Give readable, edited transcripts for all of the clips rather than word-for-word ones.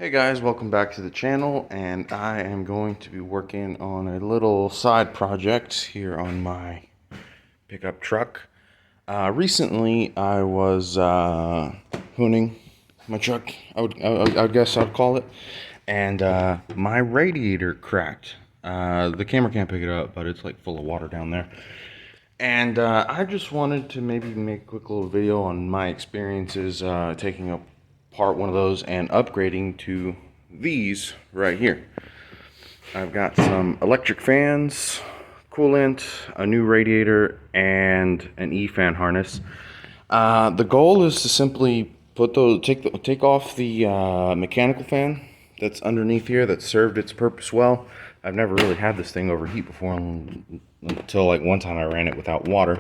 Hey guys, welcome back to the channel, and I am going to be working on a little side project here on my pickup truck. Recently I was hooning my truck, I guess I'd call it, and my radiator cracked. The camera can't pick it up, but it's like full of water down there. And I just wanted to maybe make a quick little video on my experiences taking apart one of those and upgrading to these right here. I've got some electric fans, coolant, a new radiator, and an E-fan harness. The goal is to simply put those, take off the mechanical fan that's underneath here that served its purpose well. I've never really had this thing overheat before until like one time I ran it without water.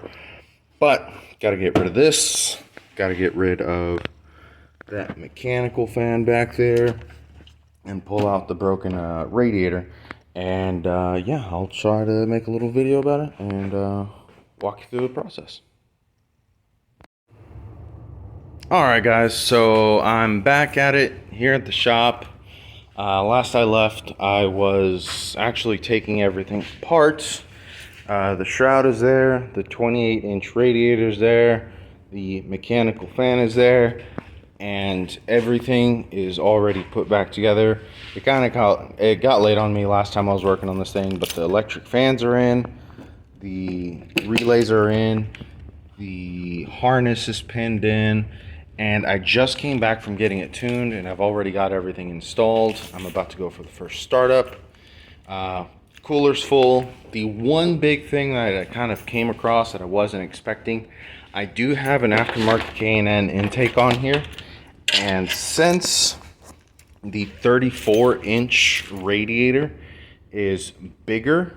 But got to get rid of this. Got to get rid of that mechanical fan back there and pull out the broken radiator. And yeah, I'll try to make a little video about it and walk you through the process. Alright guys, so I'm back at it here at the shop. Last I left, I was actually taking everything apart. The shroud is there, the 28-inch radiator is there, the mechanical fan is there, and everything is already put back together. It got late on me last time I was working on this thing, but the electric fans are in, the relays are in, the harness is pinned in, and I just came back from getting it tuned, and I've already got everything installed. I'm about to go for the first startup. Cooler's full. The one big thing that I kind of came across that I wasn't expecting, I do have an aftermarket K&N intake on here, and since the 34-inch radiator is bigger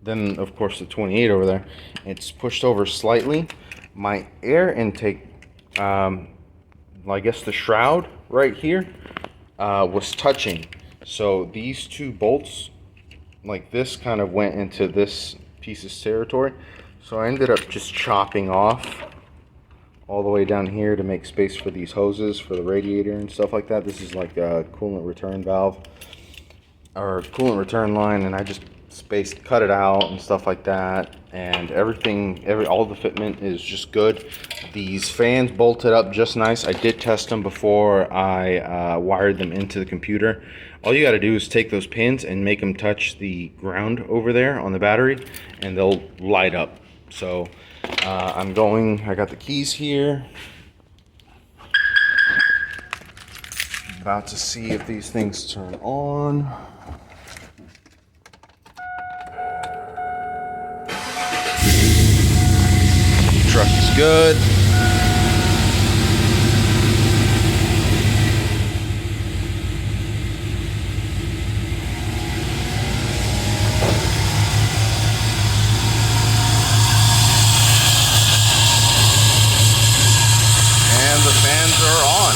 than, of course, the 28 over there, it's pushed over slightly. My air intake, I guess the shroud right here was touching, so these two bolts like this kind of went into this piece's territory, so I ended up just chopping off all the way down here to make space for these hoses for the radiator and stuff like that. This is like a coolant return valve or coolant return line, and I just cut it out and stuff like that, and all the fitment is just good. These fans bolted up just nice. I did test them before I wired them into the computer. All you got to do is take those pins and make them touch the ground over there on the battery, and they'll light up. So I got the keys here. About to see if these things turn on. Truck is good. And the fans are on.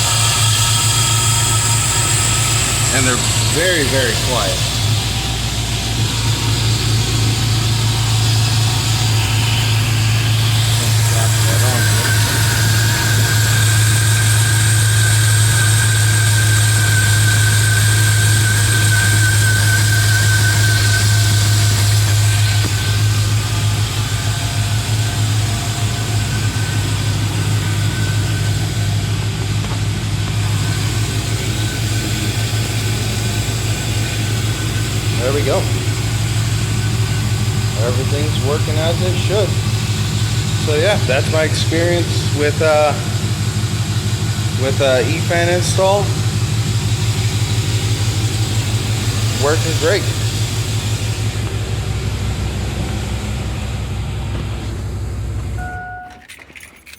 And they're very, very quiet. There we go. Everything's working as it should. So yeah, that's my experience with E-fan install. Working great.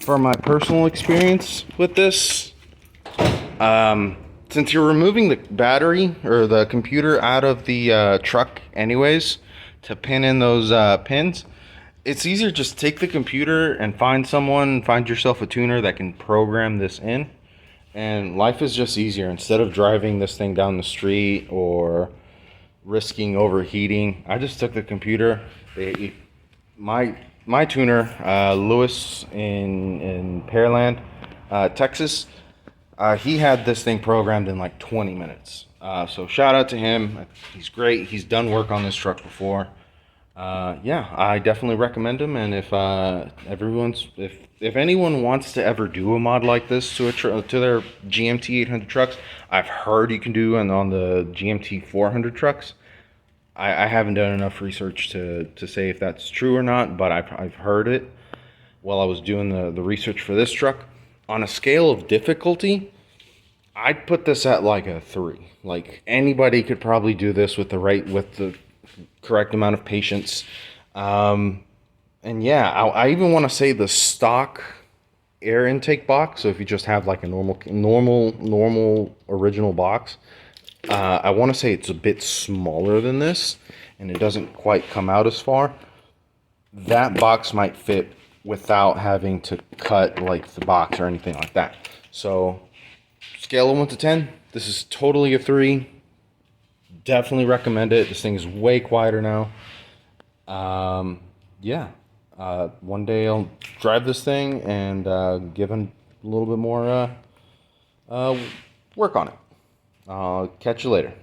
For my personal experience with this, since you're removing the battery or the computer out of the truck anyways to pin in those pins, it's easier just take the computer and find yourself a tuner that can program this in, and life is just easier. Instead of driving this thing down the street or risking overheating, I just took the computer. My tuner, Lewis in Pearland, Texas, He had this thing programmed in like 20 minutes. So shout out to him. He's great. He's done work on this truck before. Yeah, I definitely recommend him. And if anyone wants to ever do a mod like this to their GMT 800 trucks, I've heard you can do, and on the GMT 400 trucks. I haven't done enough research to say if that's true or not, but I've heard it while I was doing the research for this truck. On a scale of difficulty, I'd put this at like a 3. Like, anybody could probably do this with the correct amount of patience. And yeah, I even want to say the stock air intake box. So if you just have like a normal original box, I want to say it's a bit smaller than this, and it doesn't quite come out as far. That box might fit without having to cut like the box or anything like that. So scale of 1 to 10, this is totally a 3. Definitely recommend it. This thing is way quieter now. Yeah. One day I'll drive this thing and give him a little bit more work on it. I'll catch you later.